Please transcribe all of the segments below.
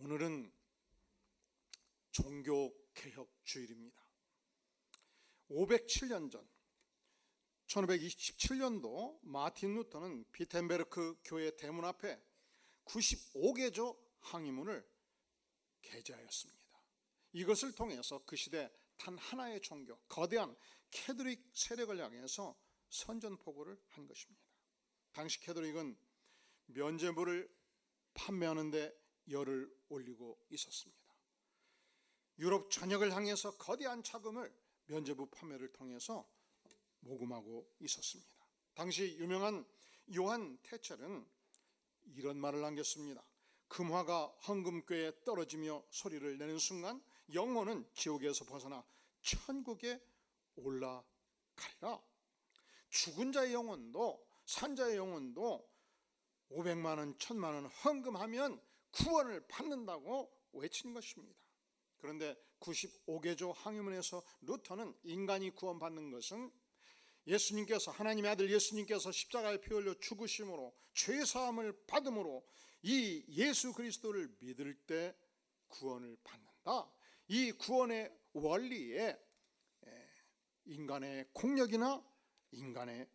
오늘은 종교개혁 주일입니다. 507년 전 1527년도 마틴 루터는 비텐베르크 교회 대문 앞에 95개조 항의문을 게재하였습니다. 이것을 통해서 그 시대 단 하나의 종교, 거대한 캐톨릭 세력을 향해서 선전포고를 한 것입니다. 당시 캐톨릭은 면죄부를 판매하는 데 열을 올리고 있었습니다. 유럽 전역을 향해서 거대한 자금을 면죄부 판매를 통해서 모금하고 있었습니다. 당시 유명한 요한 태첼은 이런 말을 남겼습니다. 금화가 헌금궤에 떨어지며 소리를 내는 순간 영혼은 지옥에서 벗어나 천국에 올라가리라. 죽은 자의 영혼도 산자의 영혼도 500만 원, 1000만 원 헌금하면 구원을 받는다고 외친 것입니다. 그런데 95개조 항의문에서 루터는 인간이 구원받는 것은 예수님께서, 하나님의 아들 예수님께서 십자가에 피 흘려 죽으심으로 죄사함을 받음으로 이 예수 그리스도를 믿을 때 구원을 받는다. 이 구원의 원리에 인간의 공력이나 인간의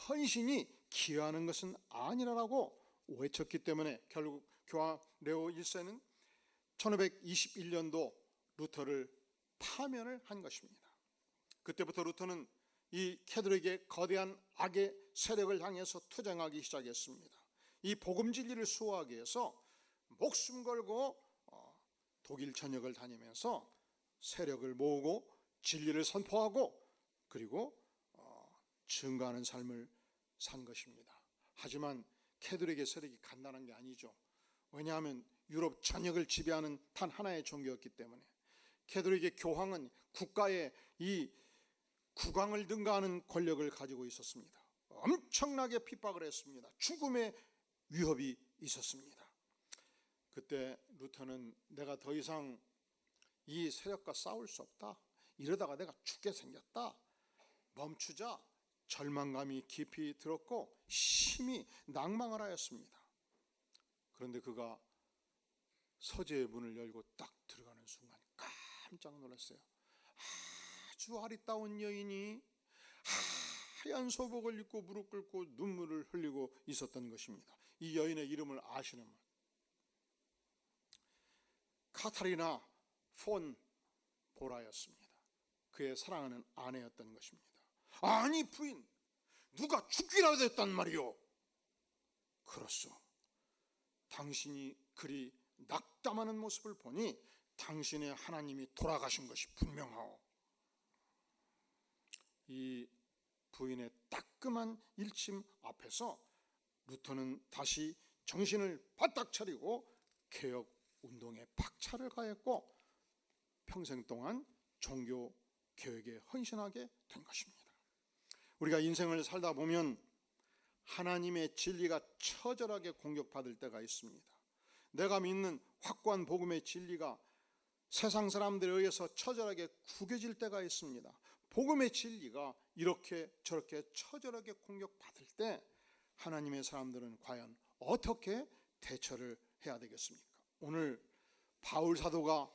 헌신이 기여하는 것은 아니라고 외쳤기 때문에 결국 교황 레오 1세는 1521년도 루터를 파면을 한 것입니다. 그때부터 루터는 이 캐톨릭의 거대한 악의 세력을 향해서 투쟁하기 시작했습니다. 이 복음 진리를 수호하기 위해서 목숨 걸고 독일 전역을 다니면서 세력을 모으고 진리를 선포하고 그리고 증거하는 삶을 산 것입니다. 하지만 캐톨릭의 세력이 간단한 게 아니죠. 왜냐하면 유럽 전역을 지배하는 단 하나의 종교였기 때문에 캐톨릭의 교황은 국가의 이 국왕을 능가하는 권력을 가지고 있었습니다. 엄청나게 핍박을 했습니다. 죽음의 위협이 있었습니다. 그때 루터는 내가 더 이상 이 세력과 싸울 수 없다. 이러다가 내가 죽게 생겼다. 멈추자. 절망감이 깊이 들었고 심히 낭망을 하였습니다. 그런데 그가 서재의 문을 열고 딱 들어가는 순간 깜짝 놀랐어요. 아주 아리따운 여인이 하얀 소복을 입고 무릎 꿇고 눈물을 흘리고 있었던 것입니다. 이 여인의 이름을 아시는 분, 카타리나 폰 보라였습니다. 그의 사랑하는 아내였던 것입니다. 아니 부인, 누가 죽기라도 했단 말이오. 그렇소. 당신이 그리 낙담하는 모습을 보니 당신의 하나님이 돌아가신 것이 분명하오. 이 부인의 따끔한 일침 앞에서 루터는 다시 정신을 바짝 차리고 개혁 운동에 박차를 가했고 평생 동안 종교 개혁에 헌신하게 된 것입니다. 우리가 인생을 살다 보면 하나님의 진리가 처절하게 공격받을 때가 있습니다. 내가 믿는 확고한 복음의 진리가 세상 사람들에 의해서 처절하게 구겨질 때가 있습니다. 복음의 진리가 이렇게 저렇게 처절하게 공격받을 때 하나님의 사람들은 과연 어떻게 대처를 해야 되겠습니까? 오늘 바울 사도가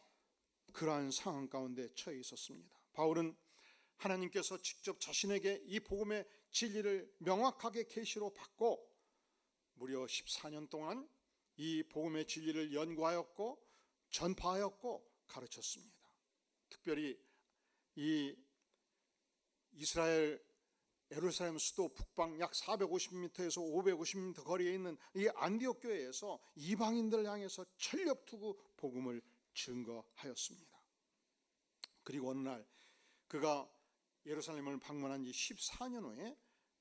그러한 상황 가운데 처해 있었습니다. 바울은 하나님께서 직접 자신에게 이 복음의 진리를 명확하게 계시로 받고 무려 14년 동안 이 복음의 진리를 연구하였고 전파하였고 가르쳤습니다. 특별히 이 이스라엘 예루살렘 수도 북방 약 450m에서 550m 거리에 있는 이 안디옥 교회에서 이방인들을 향해서 전력투구 복음을 증거하였습니다. 그리고 어느 날 그가 예루살렘을 방문한 지 14년 후에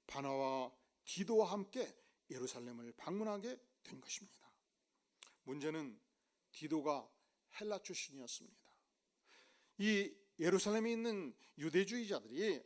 바나와 디도와 함께 예루살렘을 방문하게 된 것입니다. 문제는 디도가 헬라 출신이었습니다. 이 예루살렘에 있는 유대주의자들이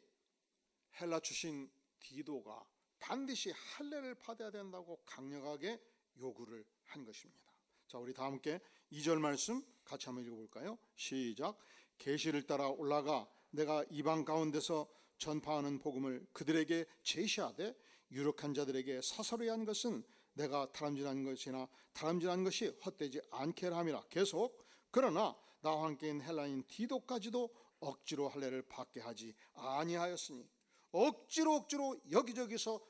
헬라 출신 디도가 반드시 할례를 받아야 된다고 강력하게 요구를 한 것입니다. 자, 우리 다 함께 2절 말씀 같이 한번 읽어볼까요? 시작. 계시를 따라 올라가 내가 이방 가운데서 전파하는 복음을 그들에게 제시하되 유력한 자들에게 사설해야 한 것은 내가 다름질한 것이나 다름질한 것이 헛되지 않게 함이라. 계속 그러나 나와 함께 있는 헬라인 디도까지도 억지로 할례를 받게 하지 아니하였으니, 억지로 여기저기서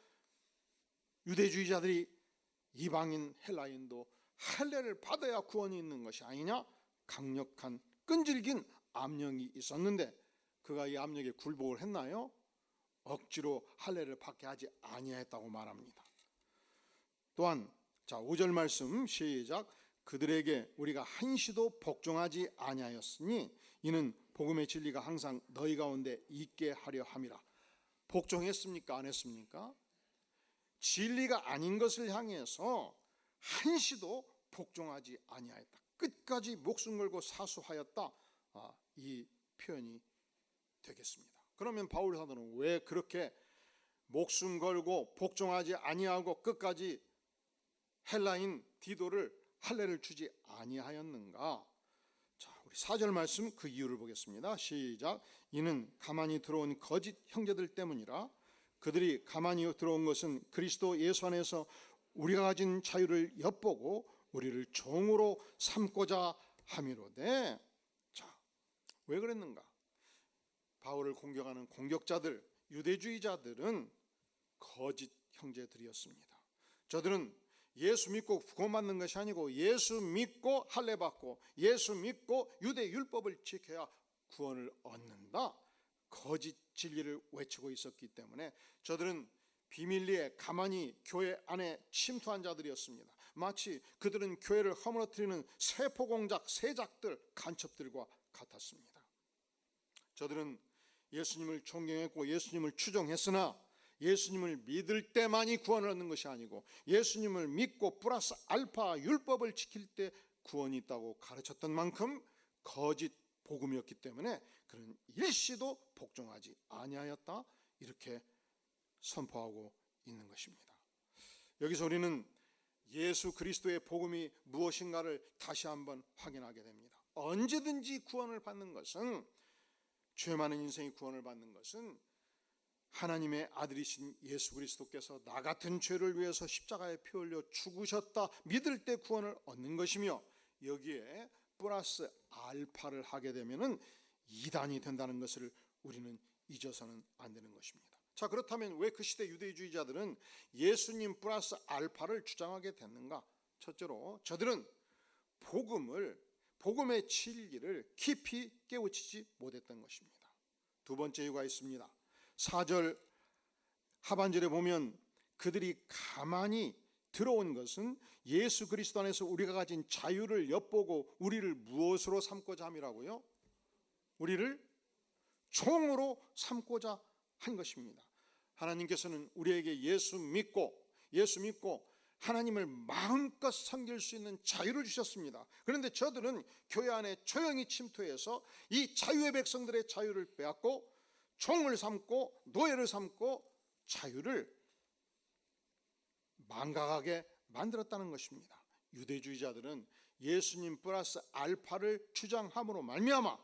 유대주의자들이 이방인 헬라인도 할례를 받아야 구원이 있는 것이 아니냐, 강력한 끈질긴 압력이 있었는데 그가 이 압력에 굴복을 했나요? 억지로 할례를 받게 하지 아니했다고 말합니다. 또한 5절 말씀 시작. 그들에게 우리가 한시도 복종하지 아니하였으니 이는 복음의 진리가 항상 너희 가운데 있게 하려 함이라. 복종했습니까? 안 했습니까? 진리가 아닌 것을 향해서 한시도 복종하지 아니하였다. 끝까지 목숨 걸고 사수하였다. 이 표현이 되겠습니다. 그러면 바울 사도는 왜 그렇게 목숨 걸고 복종하지 아니하고 끝까지 헬라인 디도를 할례를 주지 아니하였는가? 우리 4절 말씀 그 이유를 보겠습니다. 시작. 이는 가만히 들어온 거짓 형제들 때문이라. 그들이 가만히 들어온 것은 그리스도 예수 안에서 우리가 가진 자유를 엿보고 우리를 종으로 삼고자 함이로되. 왜 그랬는가? 바울을 공격하는 공격자들, 유대주의자들은 거짓 형제들이었습니다. 저들은 예수 믿고 구원받는 것이 아니고 예수 믿고 할례 받고 예수 믿고 유대 율법을 지켜야 구원을 얻는다, 거짓 진리를 외치고 있었기 때문에 저들은 비밀리에 가만히 교회 안에 침투한 자들이었습니다. 마치 그들은 교회를 허물어뜨리는 세포공작, 세작들, 간첩들과 같았습니다. 저들은 예수님을 존경했고 예수님을 추종했으나 예수님을 믿을 때만이 구원을 얻는 것이 아니고 예수님을 믿고 플러스 알파 율법을 지킬 때 구원이 있다고 가르쳤던 만큼 거짓 복음이었기 때문에 그는 일시도 복종하지 아니하였다, 이렇게 선포하고 있는 것입니다. 여기서 우리는 예수 그리스도의 복음이 무엇인가를 다시 한번 확인하게 됩니다. 언제든지 구원을 받는 것은, 죄 많은 인생이 구원을 받는 것은 하나님의 아들이신 예수 그리스도께서 나 같은 죄를 위해서 십자가에 피 흘려 죽으셨다 믿을 때 구원을 얻는 것이며, 여기에 플러스 알파를 하게 되면은 이단이 된다는 것을 우리는 잊어서는 안 되는 것입니다. 그렇다면 왜 그 시대 유대주의자들은 예수님 플러스 알파를 주장하게 됐는가? 첫째로 저들은 복음의 진리를 깊이 깨우치지 못했던 것입니다. 두 번째 이유가 있습니다. 4절 하반절에 보면 그들이 가만히 들어온 것은 예수 그리스도 안에서 우리가 가진 자유를 엿보고 우리를 무엇으로 삼고자 함이라고요? 우리를 종으로 삼고자 한 것입니다. 하나님께서는 우리에게 예수 믿고 하나님을 마음껏 섬길 수 있는 자유를 주셨습니다. 그런데 저들은 교회 안에 조용히 침투해서 이 자유의 백성들의 자유를 빼앗고 종을 삼고 노예를 삼고 자유를 망각하게 만들었다는 것입니다. 유대주의자들은 예수님 플러스 알파를 주장함으로 말미암아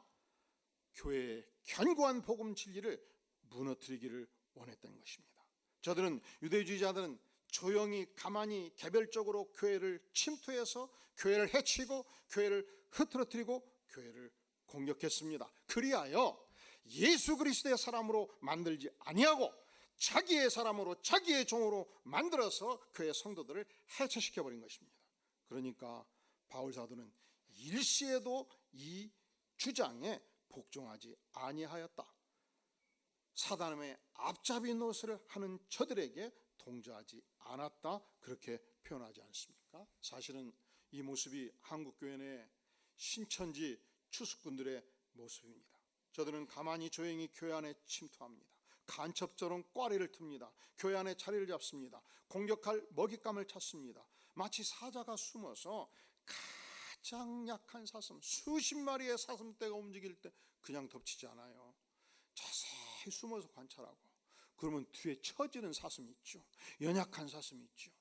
교회의 견고한 복음 진리를 무너뜨리기를 원했던 것입니다. 유대주의자들은 조용히 가만히 개별적으로 교회를 침투해서 교회를 해치고 교회를 흐트러뜨리고 교회를 공격했습니다. 그리하여 예수 그리스도의 사람으로 만들지 아니하고 자기의 사람으로 자기의 종으로 만들어서 교회 성도들을 해체시켜버린 것입니다. 그러니까 바울 사도는 일시에도 이 주장에 복종하지 아니하였다. 사단의 앞잡이 노릇을 하는 저들에게 동조하지 않았다, 그렇게 표현하지 않습니까? 사실은 이 모습이 한국교회 내 신천지 추수꾼들의 모습입니다. 저들은 가만히 조용히 교회 안에 침투합니다. 간첩처럼 꽈리를 틉니다. 교회 안에 자리를 잡습니다. 공격할 먹잇감을 찾습니다. 마치 사자가 숨어서 가장 약한 사슴, 수십 마리의 사슴떼가 움직일 때 그냥 덮치지 않아요. 자세히 숨어서 관찰하고, 그러면 뒤에 처지는 사슴이 있죠. 연약한 사슴이 있죠.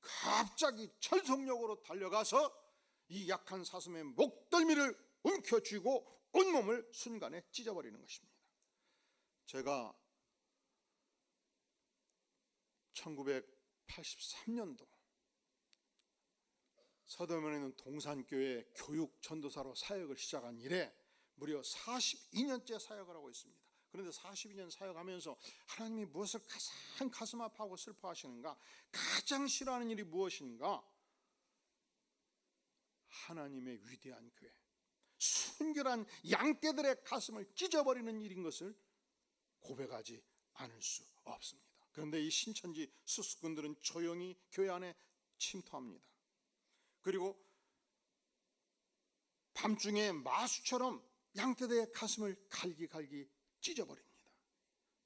갑자기 철석력으로 달려가서 이 약한 사슴의 목덜미를 움켜쥐고 온몸을 순간에 찢어버리는 것입니다. 제가 83년도 서대문에 있는 동산교회 교육 전도사로 사역을 시작한 이래 무려 42년째 사역을 하고 있습니다. 그런데 42년 사역하면서 하나님이 무엇을 가장 가슴 아파하고 슬퍼하시는가? 가장 싫어하는 일이 무엇인가? 하나님의 위대한 교회, 순결한 양떼들의 가슴을 찢어버리는 일인 것을 고백하지 않을 수 없습니다. 그런데 이 신천지 수습군들은 조용히 교회 안에 침투합니다. 그리고 밤중에 마수처럼 양떼들의 가슴을 갈기갈기 찢어버립니다.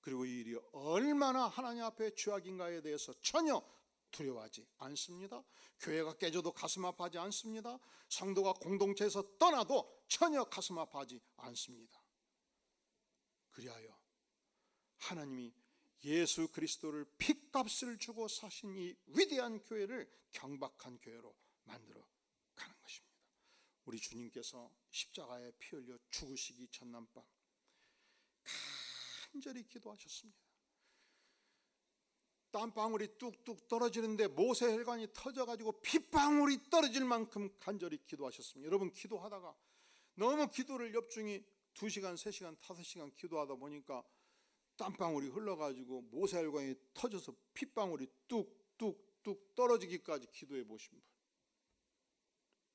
그리고 이 일이 얼마나 하나님 앞에 죄악인가에 대해서 전혀 두려워하지 않습니다. 교회가 깨져도 가슴 아파하지 않습니다. 성도가 공동체에서 떠나도 전혀 가슴 아파하지 않습니다. 그리하여 하나님이 예수 그리스도를 핏값을 주고 사신 이 위대한 교회를 경박한 교회로 만들어 가는 것입니다. 우리 주님께서 십자가에 피 흘려 죽으시기 전날밤 간절히 기도하셨습니다. 땀방울이 뚝뚝 떨어지는데 모세 혈관이 터져가지고 핏방울이 떨어질 만큼 간절히 기도하셨습니다. 여러분, 기도하다가 너무 기도를 옆중이 2시간, 3시간, 5시간 기도하다 보니까 땀방울이 흘러가지고 모세 혈관이 터져서 핏방울이 뚝뚝뚝 떨어지기까지 기도해 보신 분,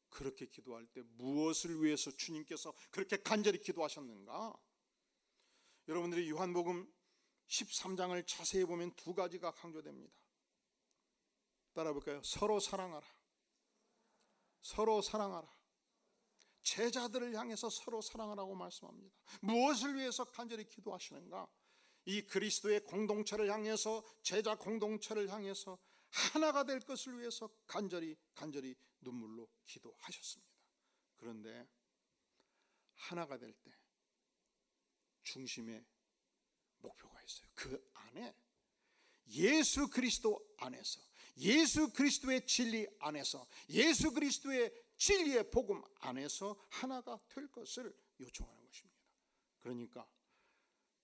그렇게 기도할 때 무엇을 위해서 주님께서 그렇게 간절히 기도하셨는가? 여러분들이 요한복음 13장을 자세히 보면 2가지가 강조됩니다. 따라 볼까요? 서로 사랑하라. 서로 사랑하라. 제자들을 향해서 서로 사랑하라고 말씀합니다. 무엇을 위해서 간절히 기도하시는가? 이 그리스도의 공동체를 향해서, 제자 공동체를 향해서 하나가 될 것을 위해서 간절히 눈물로 기도하셨습니다. 그런데 하나가 될 때 중심에 목표가 있어요. 그 안에 예수 그리스도 안에서, 예수 그리스도의 진리 안에서, 예수 그리스도의 진리의 복음 안에서 하나가 될 것을 요청하는 것입니다. 그러니까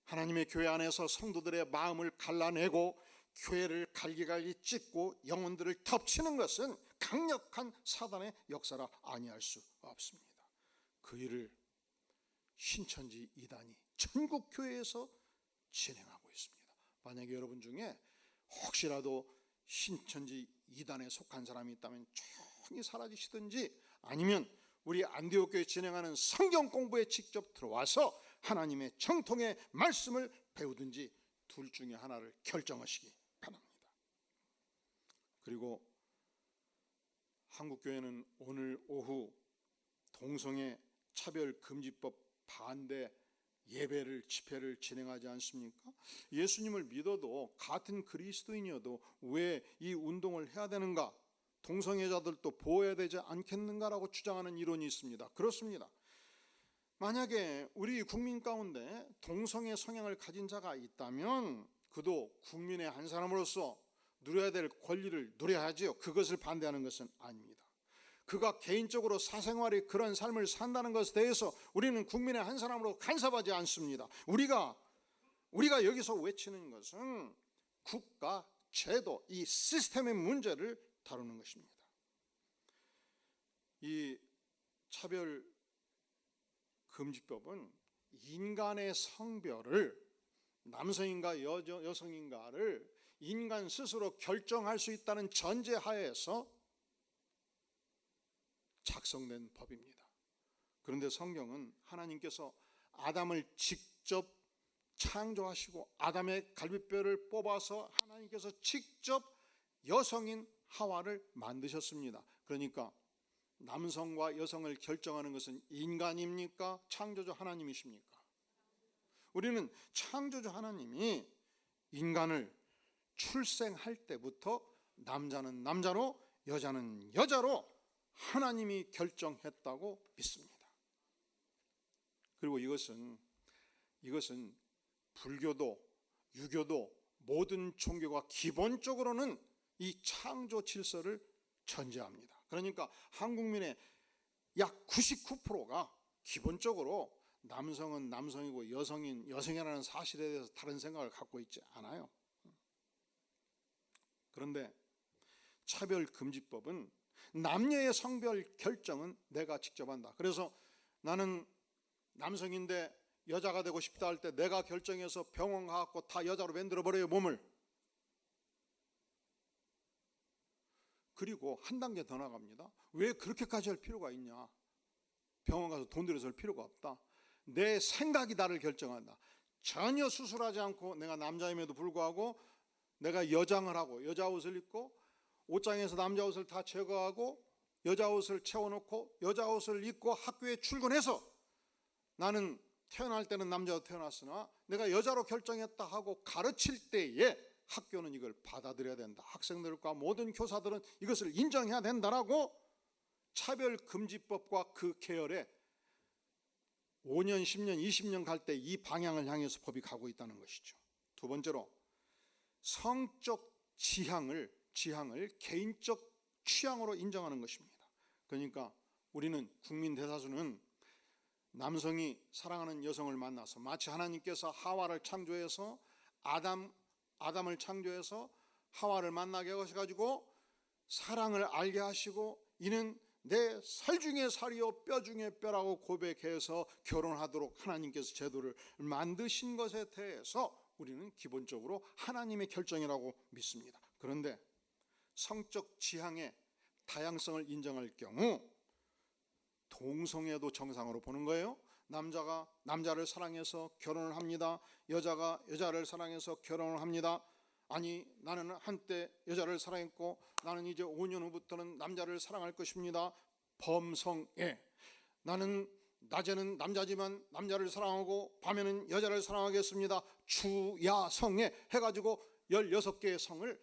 하나님의 교회 안에서 성도들의 마음을 갈라내고 교회를 갈기갈기 찢고 영혼들을 덮치는 것은 강력한 사단의 역사라 아니할 수 없습니다. 그 일을 신천지 이단이 전국 교회에서 진행하고 있습니다. 만약에 여러분 중에 혹시라도 신천지 이단에 속한 사람이 있다면 조용히 사라지시든지, 아니면 우리 안디옥 교회 진행하는 성경 공부에 직접 들어와서 하나님의 정통의 말씀을 배우든지 둘 중에 하나를 결정하시기 바랍니다. 그리고 한국교회는 오늘 오후 동성애 차별금지법 반대 예배를, 집회를 진행하지 않습니까? 예수님을 믿어도 같은 그리스도인이어도 왜 이 운동을 해야 되는가? 동성애자들도 보호해야 되지 않겠는가라고 주장하는 이론이 있습니다. 그렇습니다. 만약에 우리 국민 가운데 동성애 성향을 가진 자가 있다면 그도 국민의 한 사람으로서 누려야 될 권리를 누려야지요. 그것을 반대하는 것은 아닙니다. 그가 개인적으로 사생활이 그런 삶을 산다는 것에 대해서 우리는 국민의 한 사람으로 간섭하지 않습니다. 우리가 여기서 외치는 것은 국가, 제도, 이 시스템의 문제를 다루는 것입니다. 이 차별금지법은 인간의 성별을, 남성인가 여성인가를 인간 스스로 결정할 수 있다는 전제하에서 작성된 법입니다. 그런데 성경은 하나님께서 아담을 직접 창조하시고 아담의 갈비뼈를 뽑아서 하나님께서 직접 여성인 하와를 만드셨습니다. 그러니까 남성과 여성을 결정하는 것은 인간입니까? 창조주 하나님이십니까? 우리는 창조주 하나님이 인간을 출생할 때부터 남자는 남자로, 여자는 여자로 하나님이 결정했다고 믿습니다. 그리고 이것은 불교도, 유교도, 모든 종교가 기본적으로는 이 창조 질서를 전제합니다. 그러니까 한국민의 약 99%가 기본적으로 남성은 남성이고 여성인 여성이라는 사실에 대해서 다른 생각을 갖고 있지 않아요. 그런데 차별금지법은 남녀의 성별 결정은 내가 직접 한다. 그래서 나는 남성인데 여자가 되고 싶다 할 때 내가 결정해서 병원 가갖고 다 여자로 만들어버려요, 몸을. 그리고 한 단계 더 나갑니다. 왜 그렇게까지 할 필요가 있냐? 병원 가서 돈 들여서 할 필요가 없다. 내 생각이 나를 결정한다. 전혀 수술하지 않고 내가 남자임에도 불구하고 내가 여장을 하고 여자 옷을 입고 옷장에서 남자 옷을 다 제거하고 여자 옷을 채워놓고 여자 옷을 입고 학교에 출근해서 나는 태어날 때는 남자로 태어났으나 내가 여자로 결정했다 하고 가르칠 때에 학교는 이걸 받아들여야 된다. 학생들과 모든 교사들은 이것을 인정해야 된다라고 차별금지법과 그 계열에 5년, 10년, 20년 갈 때 이 방향을 향해서 법이 가고 있다는 것이죠. 두 번째로 성적 지향을 개인적 취향으로 인정하는 것입니다. 그러니까 우리는 국민 대다수는 남성이 사랑하는 여성을 만나서 마치 하나님께서 하와를 창조해서 아담을 창조해서 하와를 만나게 하셔가지고 사랑을 알게 하시고 이는 내 살 중에 살이요 뼈 중에 뼈라고 고백해서 결혼하도록 하나님께서 제도를 만드신 것에 대해서 우리는 기본적으로 하나님의 결정이라고 믿습니다. 그런데 성적 지향의 다양성을 인정할 경우 동성애도 정상으로 보는 거예요. 남자가 남자를 사랑해서 결혼을 합니다. 여자가 여자를 사랑해서 결혼을 합니다. 아니 나는 한때 여자를 사랑했고 나는 이제 5년 후부터는 남자를 사랑할 것입니다. 범성애. 나는 낮에는 남자지만 남자를 사랑하고 밤에는 여자를 사랑하겠습니다. 주야성애 해가지고 16개의 성을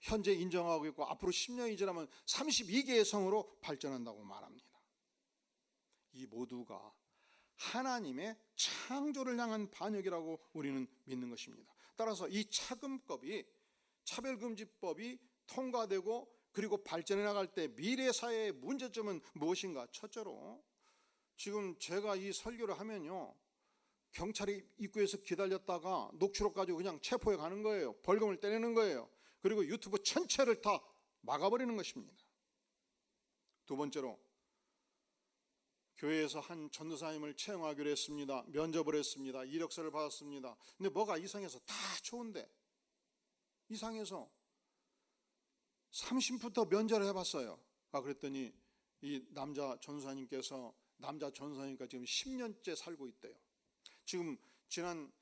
현재 인정하고 있고 앞으로 10년이 지나면 32개의 성으로 발전한다고 말합니다. 이 모두가 하나님의 창조를 향한 반역이라고 우리는 믿는 것입니다. 따라서 이 차별금지법이 통과되고 그리고 발전해 나갈 때 미래 사회의 문제점은 무엇인가? 첫째로 지금 제가 이 설교를 하면요 경찰이 입구에서 기다렸다가 녹취록 가지고 그냥 체포해 가는 거예요. 벌금을 때리는 거예요. 그리고 유튜브 전체를 다 막아버리는 것입니다. 두 번째로 교회에서 한 전도사님을 채용하기로 했습니다. 면접을 했습니다. 이력서를 받았습니다. 근데 뭐가 이상해서 다 좋은데 이상해서 30분부터 면접을 해봤어요. 그랬더니 이 남자 전도사님께서 지금 10년째 살고 있대요. 지금 지난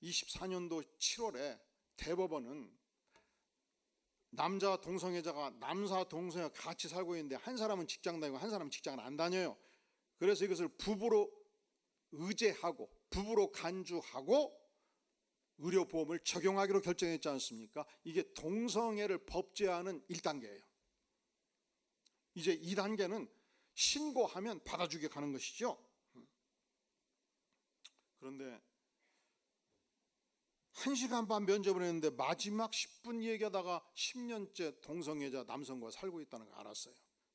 24년도 7월에 대법원은 남자 동성애자가 남사 동성애가 같이 살고 있는데 한 사람은 직장 다니고 한 사람은 직장을 안 다녀요. 그래서 이것을 부부로 의제하고 부부로 간주하고 의료보험을 적용하기로 결정했지 않습니까? 이게 동성애를 법제화하는 1단계예요. 이제 2단계는 신고하면 받아주게 가는 것이죠. 그런데 1시간 반 면접을 했는데 마지막 10분 얘기하다가 10년째 동성애자 남성과 살고 있다는 걸 알았어요.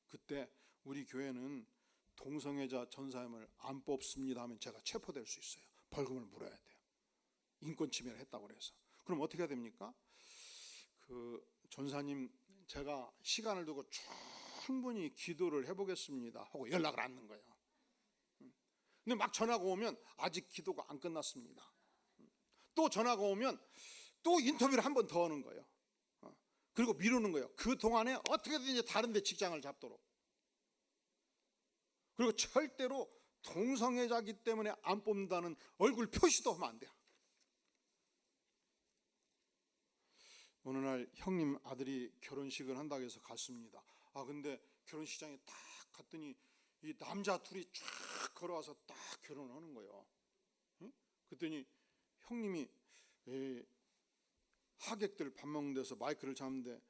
그때 우리 교회는 동성애자 전사님을 안 뽑습니다 하면 제가 체포될 수 있어요. 벌금을 물어야 돼요. 인권 침해를 했다고 그래서. 그럼 어떻게 해야 됩니까? 그 전사님 제가 시간을 두고 충분히 기도를 해보겠습니다 하고 연락을 안 넣는 거예요. 근데 막 전화가 오면 아직 기도가 안 끝났습니다. 또 전화가 오면 또 인터뷰를 한 번 더 하는 거예요. 그리고 미루는 거예요. 그 동안에 어떻게든지 다른 데 직장을 잡도록. 그리고 절대로 동성애자기 때문에 안 뽑는다는 얼굴 표시도 하면 안 돼요. 어느 날 형님 아들이 결혼식을 한다고 해서 갔습니다. 근데 결혼식장에 딱 갔더니 이 남자 둘이 쫙 걸어와서 딱 결혼을 하는 거예요. 그랬더니 형님이 하객들 밥 먹는 데서 마이크를 잡는데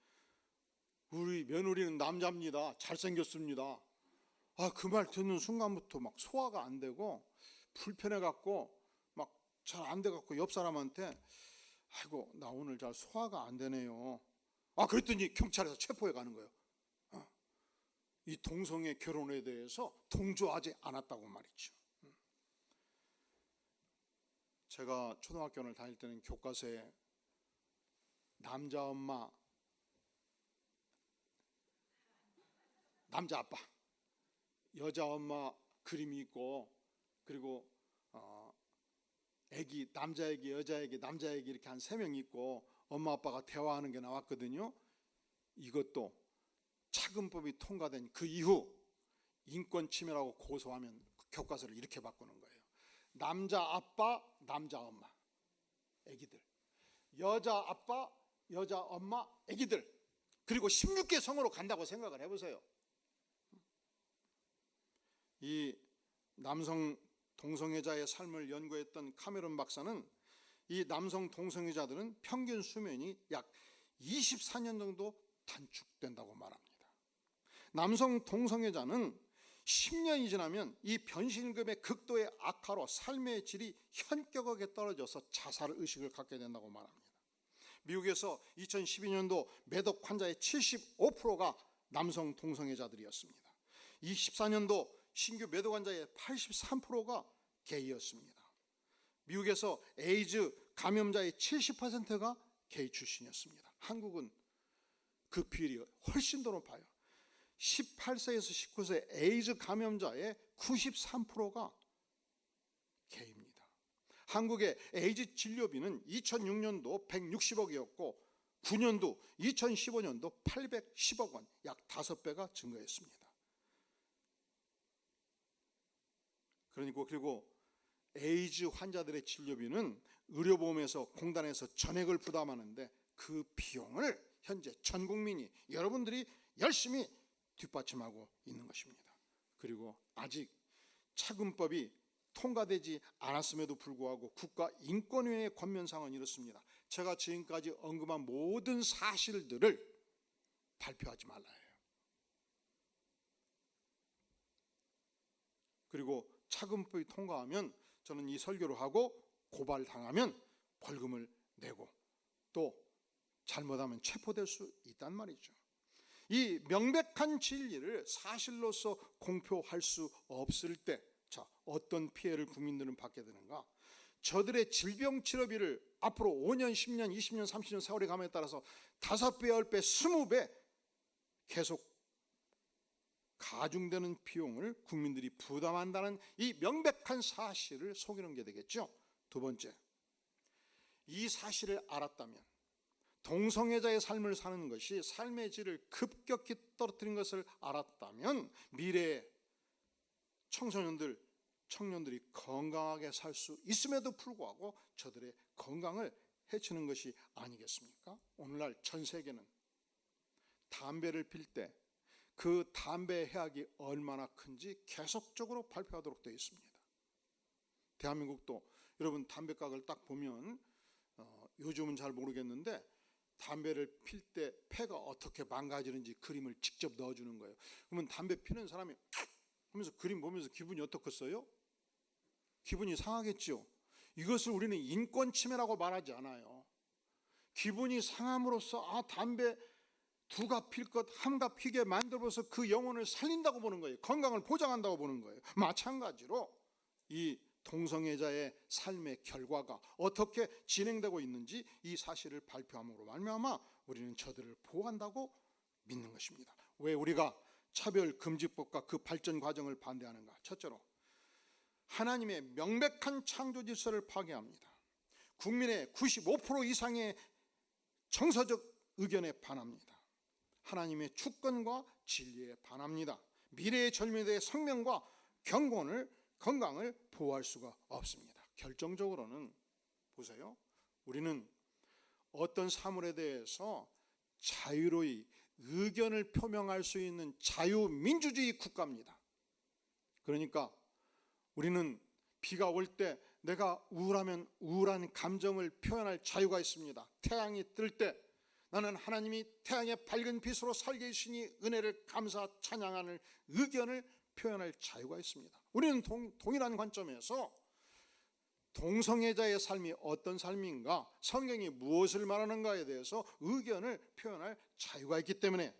우리 며느리는 남자입니다. 잘생겼습니다. 그 말 듣는 순간부터 막 소화가 안 되고 불편해갖고 막 잘 안 돼갖고 옆 사람한테 아이고 나 오늘 잘 소화가 안 되네요. 그랬더니 경찰에서 체포해 가는 거예요. 이 동성애 결혼에 대해서 동조하지 않았다고 말이죠. 제가 초등학교를 다닐 때는 교과서에 남자 엄마 남자 아빠, 여자 엄마 그림이 있고, 그리고 애기, 남자 애기, 여자 애기, 남자 애기 이렇게 한 3명 있고 엄마 아빠가 대화하는 게 나왔거든요. 이것도 차근법이 통과된 그 이후 인권 침해라고 고소하면 교과서를 이렇게 바꾸는 거예요. 남자 아빠, 남자 엄마, 애기들, 여자 아빠, 여자 엄마, 애기들, 그리고 16개 성으로 간다고 생각을 해보세요. 이 남성 동성애자의 삶을 연구했던 카메론 박사는 이 남성 동성애자들은 평균 수명이 약 24년 정도 단축된다고 말합니다. 남성 동성애자는 10년이 지나면 이 변신급의 극도의 악화로 삶의 질이 현격하게 떨어져서 자살 의식을 갖게 된다고 말합니다. 미국에서 2012년도 매독 환자의 75%가 남성 동성애자들이었습니다. 2014년도 신규 매독 환자의 83%가 게이였습니다. 미국에서 에이즈 감염자의 70%가 게이 출신이었습니다. 한국은 그 비율이 훨씬 더 높아요. 18세에서 19세 에이즈 감염자의 93%가 게이입니다. 한국의 에이즈 진료비는 2006년도 160억이었고 9년도 2015년도 810억 원, 약 5배가 증가했습니다. 그리고 에이즈 환자들의 진료비는 의료보험에서 공단에서 전액을 부담하는데 그 비용을 현재 전 국민이, 여러분들이 열심히 뒷받침하고 있는 것입니다. 그리고 아직 차근법이 통과되지 않았음에도 불구하고 국가인권위의 권면사항은 이렇습니다. 제가 지금까지 언급한 모든 사실들을 발표하지 말라 해요. 그리고 차근법이 통과하면 저는 이 설교를 하고 고발당하면 벌금을 내고 또 잘못하면 체포될 수 있단 말이죠. 이 명백한 진리를 사실로서 공표할 수 없을 때, 자, 어떤 피해를 국민들은 받게 되는가? 저들의 질병 치료비를 앞으로 5년, 10년, 20년, 30년 세월이 감에 따라서 5배, 10배, 20배 계속 가중되는 비용을 국민들이 부담한다는 이 명백한 사실을 속이는 게 되겠죠. 두 번째, 이 사실을 알았다면, 동성애자의 삶을 사는 것이 삶의 질을 급격히 떨어뜨린 것을 알았다면 미래의 청년들이 건강하게 살 수 있음에도 불구하고 저들의 건강을 해치는 것이 아니겠습니까? 오늘날 전 세계는 담배를 필 때 그 담배의 해악이 얼마나 큰지 계속적으로 발표하도록 되어 있습니다. 대한민국도 여러분 담배 가게를 딱 보면 요즘은 잘 모르겠는데 담배를 필 때 폐가 어떻게 망가지는지 그림을 직접 넣어주는 거예요. 그러면 담배 피는 사람이 하면서 그림 보면서 기분이 어떻겠어요? 기분이 상하겠죠. 이것을 우리는 인권 침해라고 말하지 않아요. 기분이 상함으로써 담배 2갑 필 것 1갑 피게 만들어서 그 영혼을 살린다고 보는 거예요. 건강을 보장한다고 보는 거예요. 마찬가지로 이 동성애자의 삶의 결과가 어떻게 진행되고 있는지 이 사실을 발표함으로 말미암아 우리는 저들을 보호한다고 믿는 것입니다. 왜 우리가 차별금지법과 그 발전 과정을 반대하는가? 첫째로 하나님의 명백한 창조 질서를 파괴합니다. 국민의 95% 이상의 정서적 의견에 반합니다. 하나님의 주권과 진리에 반합니다. 미래의 젊은이들의 생명과 건강을 보호할 수가 없습니다. 결정적으로는 보세요. 우리는 어떤 사물에 대해서 자유로이 의견을 표명할 수 있는 자유민주주의 국가입니다. 그러니까 우리는 비가 올 때 내가 우울하면 우울한 감정을 표현할 자유가 있습니다. 태양이 뜰 때 나는 하나님이 태양의 밝은 빛으로 살게 해주시니 은혜를 감사 찬양하는 의견을 표현할 자유가 있습니다. 우리는 동일한 관점에서 동성애자의 삶이 어떤 삶인가, 성경이 무엇을 말하는가에 대해서 의견을 표현할 자유가 있기 때문에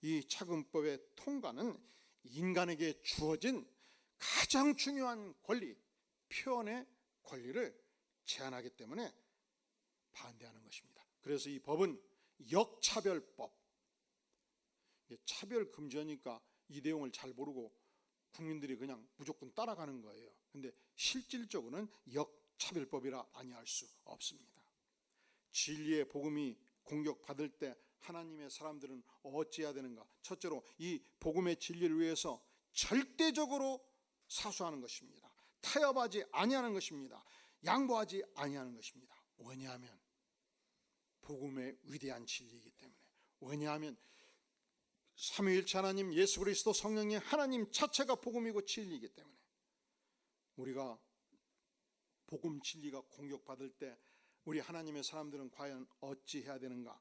이 차근법의 통과는 인간에게 주어진 가장 중요한 권리, 표현의 권리를 제한하기 때문에 반대하는 것입니다. 그래서 이 법은 역차별법, 차별 금지하니까 이 내용을 잘 모르고 국민들이 그냥 무조건 따라가는 거예요. 근데 실질적으로는 역차별법이라 아니할 수 없습니다. 진리의 복음이 공격받을 때 하나님의 사람들은 어찌해야 되는가? 첫째로 이 복음의 진리를 위해서 절대적으로 사수하는 것입니다. 타협하지 아니하는 것입니다. 양보하지 아니하는 것입니다. 왜냐하면 복음의 위대한 진리이기 때문에, 왜냐하면 삼위일체 하나님 예수 그리스도 성령의 하나님 자체가 복음이고 진리이기 때문에 우리가 복음 진리가 공격받을 때 우리 하나님의 사람들은 과연 어찌해야 되는가?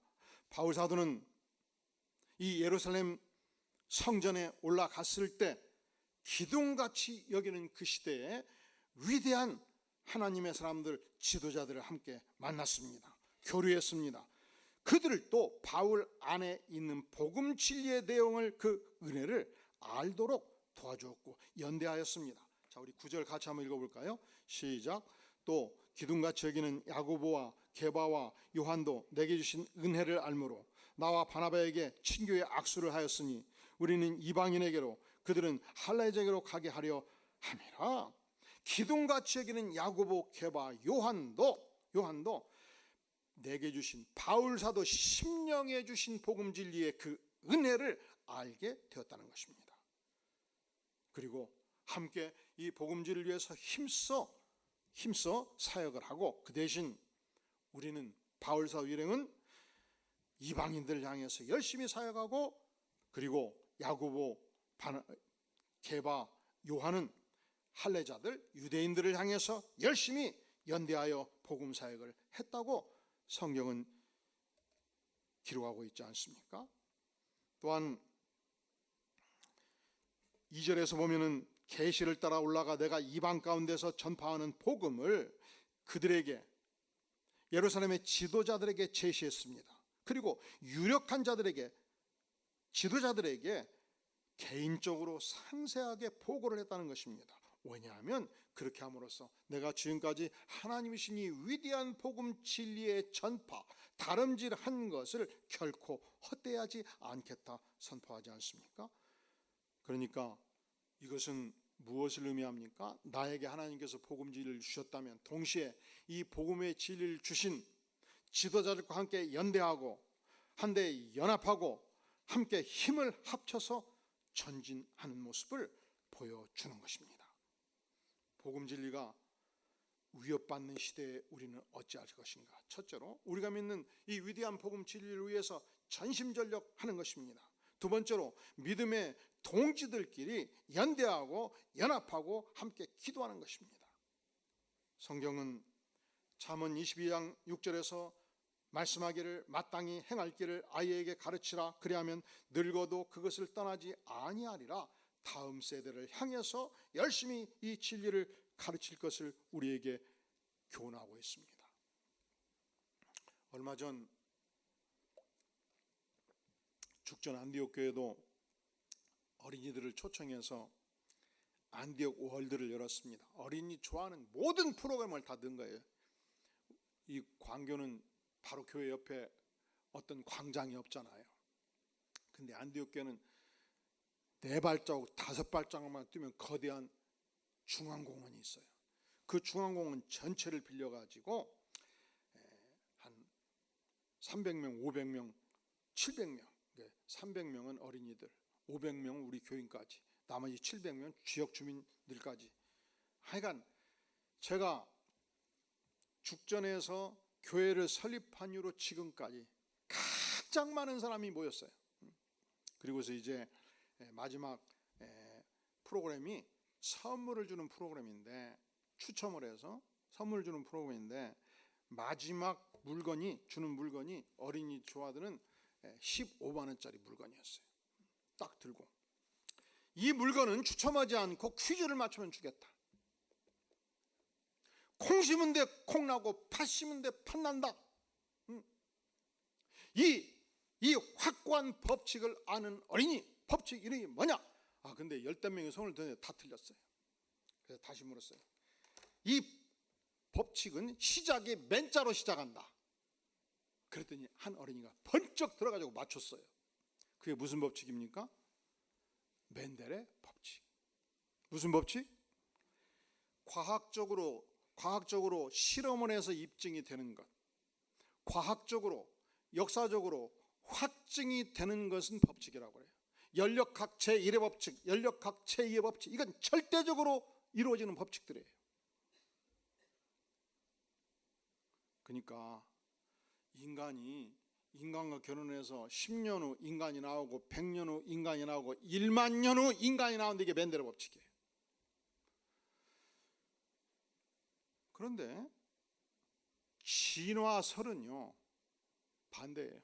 바울 사도는 이 예루살렘 성전에 올라갔을 때 기둥같이 여기는 그 시대에 위대한 하나님의 사람들, 지도자들을 함께 만났습니다. 교류했습니다. 그들을 또 바울 안에 있는 복음 진리의 내용을, 그 은혜를 알도록 도와주었고 연대하였습니다. 자, 우리 9절 같이 한번 읽어볼까요? 시작. 또 기둥같이 여기는 야고보와 게바와 요한도 내게 주신 은혜를 알므로 나와 바나바에게 친교의 악수를 하였으니 우리는 이방인에게로 그들은 할례제게로 가게 하려 함이라. 기둥같이 여기는 야고보, 게바, 요한도 내게 주신, 바울 사도 심령에 주신 복음 진리의 그 은혜를 알게 되었다는 것입니다. 그리고 함께 이 복음 진리를 위해서 힘써 사역을 하고, 그 대신 우리는 바울 사도 일행은 이방인들을 향해서 열심히 사역하고, 그리고 야고보, 게바, 요한은 할례자들, 유대인들을 향해서 열심히 연대하여 복음 사역을 했다고 성경은 기록하고 있지 않습니까? 또한 2절에서 보면은 계시를 따라 올라가 내가 이방 가운데서 전파하는 복음을 그들에게, 예루살렘의 지도자들에게 제시했습니다. 그리고 유력한 자들에게, 지도자들에게 개인적으로 상세하게 보고를 했다는 것입니다. 왜냐하면 그렇게 함으로써 내가 지금까지 하나님이신 이 위대한 복음 진리의 전파, 다름질한 것을 결코 헛되하지 않겠다 선포하지 않습니까? 그러니까 이것은 무엇을 의미합니까? 나에게 하나님께서 복음 진리를 주셨다면 동시에 이 복음의 진리를 주신 지도자들과 함께 연대하고 한데 연합하고 함께 힘을 합쳐서 전진하는 모습을 보여주는 것입니다. 복음 진리가 위협받는 시대에 우리는 어찌할 것인가? 첫째로 우리가 믿는 이 위대한 복음 진리를 위해서 전심전력하는 것입니다. 두 번째로 믿음의 동지들끼리 연대하고 연합하고 함께 기도하는 것입니다. 성경은 잠언 22장 6절에서 말씀하기를 마땅히 행할 길을 아이에게 가르치라. 그리하면 늙어도 그것을 떠나지 아니하리라. 다음 세대를 향해서 열심히 이 진리를 가르칠 것을 우리에게 교훈하고 있습니다. 얼마 전 죽전 안디옥 교회도 어린이들을 초청해서 안디옥 월드를 열었습니다. 어린이 좋아하는 모든 프로그램을 다 넣은 거예요. 이 광교는 바로 교회 옆에 어떤 광장이 없잖아요. 근데 안디옥 교회는 4발자국 5발자국만 뛰면 거대한 중앙공원이 있어요. 그 중앙공원 전체를 빌려가지고 한 300명, 500명, 700명, 300명은 어린이들, 500명은 우리 교인까지, 나머지 700명 지역 주민들까지. 하여간 제가 죽전에서 교회를 설립한 이후로 지금까지 가장 많은 사람이 모였어요. 그리고서 이제 마지막 프로그램이 선물을 주는 프로그램인데, 추첨을 해서 선물을 주는 프로그램인데, 마지막 주는 물건이 어린이 좋아하는 15만 원짜리 물건이었어요. 딱 들고, 이 물건은 추첨하지 않고 퀴즈를 맞추면 주겠다. 콩 심은 데 콩 나고 팥 심은 데 팥 난다. 이 확고한 법칙을 아는 어린이, 법칙 이름이 뭐냐? 근데 10명이 손을 드는데 다 틀렸어요. 그래서 다시 물었어요. 이 법칙은 시작이 맨자로 시작한다. 그랬더니 한 어린이가 번쩍 들어가지고 맞췄어요. 그게 무슨 법칙입니까? 멘델의 법칙. 무슨 법칙? 과학적으로 실험을 해서 입증이 되는 것, 과학적으로 역사적으로 확증이 되는 것은 법칙이라고 해요. 연력학 제1의 법칙, 연력학 제2의 법칙, 이건 절대적으로 이루어지는 법칙들이에요. 그러니까 인간과 결혼해서 10년 후 인간이 나오고 100년 후 인간이 나오고 1만 년 후 인간이 나오는데 이게 멘델의 법칙이에요. 그런데 진화설은요 반대예요.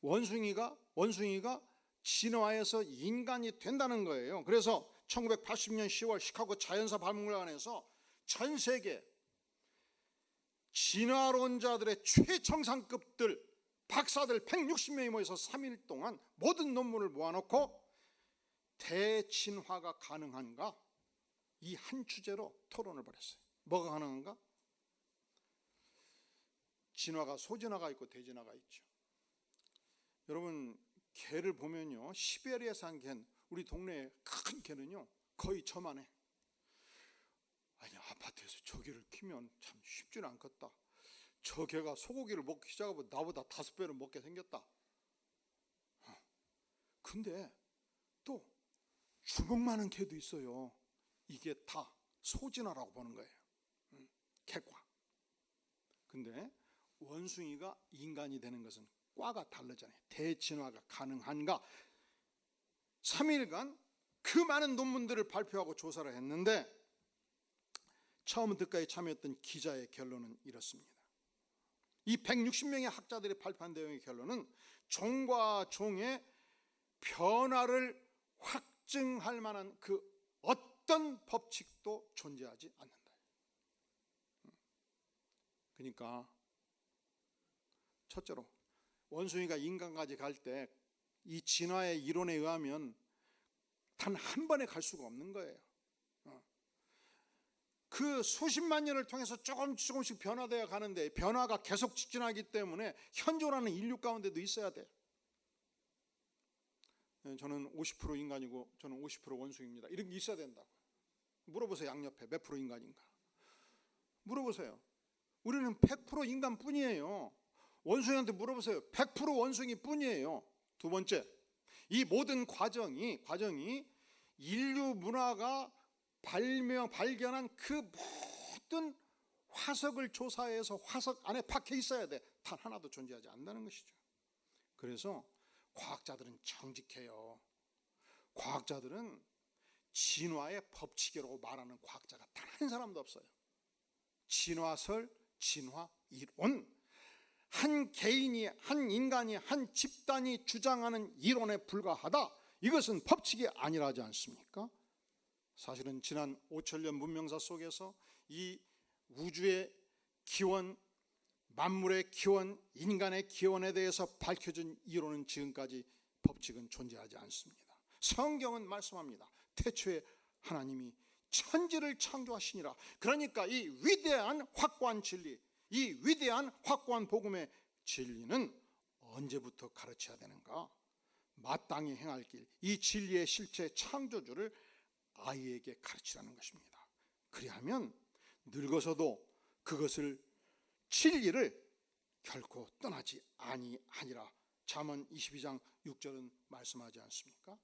원숭이가 진화해서 인간이 된다는 거예요. 그래서 1980년 10월 시카고 자연사 박물관에서 전 세계 진화론자들의 최정상급들 박사들 160명이 모여서 3일 동안 모든 논문을 모아놓고 대진화가 가능한가? 이 한 주제로 토론을 벌였어요. 뭐가 가능한가? 진화가 소진화가 있고 대진화가 있죠. 여러분 개를 보면요, 시베리아 산 개, 우리 동네에 큰 개는요 거의 저만해. 아니 아파트에서 저 개를 키우면 참 쉽지는 않겠다. 저 개가 소고기를 먹기 시작하면 나보다 5배는 먹게 생겼다. 근데 또 주먹 많은 개도 있어요. 이게 다 소진화라고 보는 거예요. 객과. 근데 원숭이가 인간이 되는 것은 과가 다르잖아요. 대진화가 가능한가? 3일간 그 많은 논문들을 발표하고 조사를 했는데 처음부터 끝까지 참여했던 기자의 결론은 이렇습니다. 이 160명의 학자들이 발표한 내용의 결론은 종과 종의 변화를 확증할 만한 그 어떤 법칙도 존재하지 않는다. 그러니까 첫째로 원숭이가 인간까지 갈 때 이 진화의 이론에 의하면 단 한 번에 갈 수가 없는 거예요. 그 수십만 년을 통해서 조금씩 변화되어 가는데 변화가 계속 직진하기 때문에 현존하는 인류 가운데도 있어야 돼. 저는 50% 인간이고 저는 50% 원숭이입니다. 이런 게 있어야 된다고. 물어보세요. 양옆에 몇 프로 인간인가? 물어보세요. 우리는 100% 인간뿐이에요. 원숭이한테 물어보세요. 100% 원숭이뿐이에요. 두 번째, 이 모든 과정이 인류 문화가 발견한 그 모든 화석을 조사해서 화석 안에 박혀 있어야 돼. 단 하나도 존재하지 않는다는 것이죠. 그래서 과학자들은 정직해요. 과학자들은 진화의 법칙이라고 말하는 과학자가 단 한 사람도 없어요. 진화설, 진화 이론, 한 개인이, 한 인간이, 한 집단이 주장하는 이론에 불과하다. 이것은 법칙이 아니라지 않습니까? 사실은 지난 5천년 문명사 속에서 이 우주의 기원, 만물의 기원, 인간의 기원에 대해서 밝혀진 이론은 지금까지 법칙은 존재하지 않습니다. 성경은 말씀합니다. 태초에 하나님이 천지를 창조하시니라. 그러니까 이 위대한 확고한 진리, 이 위대한 확고한 복음의 진리는 언제부터 가르쳐야 되는가? 마땅히 행할 길, 이 진리의 실체 창조주를 아이에게 가르치라는 것입니다. 그리하면 늙어서도 그것을 진리를 결코 떠나지 아니하니라. 잠언 22장 6절은 말씀하지 않습니까?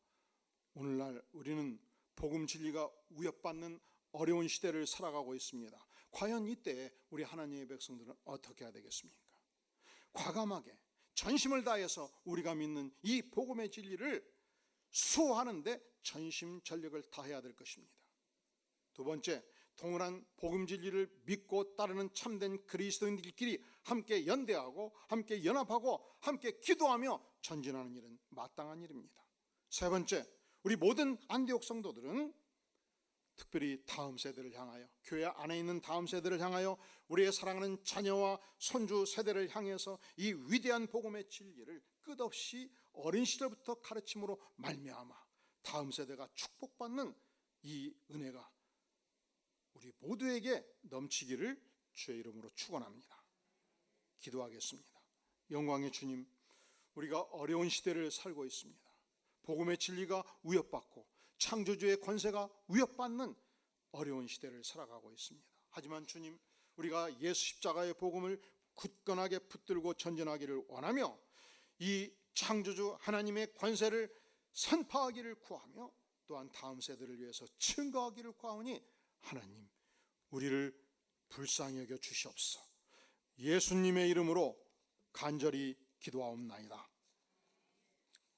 오늘날 우리는 복음 진리가 위협받는 어려운 시대를 살아가고 있습니다. 과연 이때 우리 하나님의 백성들은 어떻게 해야 되겠습니까? 과감하게 전심을 다해서 우리가 믿는 이 복음의 진리를 수호하는데 전심전력을 다해야 될 것입니다. 두 번째, 동일한 복음 진리를 믿고 따르는 참된 그리스도인들끼리 함께 연대하고 함께 연합하고 함께 기도하며 전진하는 일은 마땅한 일입니다. 세 번째, 우리 모든 안디옥 성도들은 특별히 다음 세대를 향하여, 교회 안에 있는 다음 세대를 향하여, 우리의 사랑하는 자녀와 손주 세대를 향해서 이 위대한 복음의 진리를 끝없이 어린 시절부터 가르침으로 말미암아 다음 세대가 축복받는 이 은혜가 우리 모두에게 넘치기를 주의 이름으로 축원합니다. 기도하겠습니다. 영광의 주님, 우리가 어려운 시대를 살고 있습니다. 복음의 진리가 위협받고 창조주의 권세가 위협받는 어려운 시대를 살아가고 있습니다. 하지만 주님, 우리가 예수 십자가의 복음을 굳건하게 붙들고 전진하기를 원하며 이 창조주 하나님의 권세를 선포하기를 구하며 또한 다음 세대를 위해서 증거하기를 구하오니 하나님, 우리를 불쌍히 여겨 주시옵소서. 예수님의 이름으로 간절히 기도하옵나이다.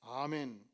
아멘.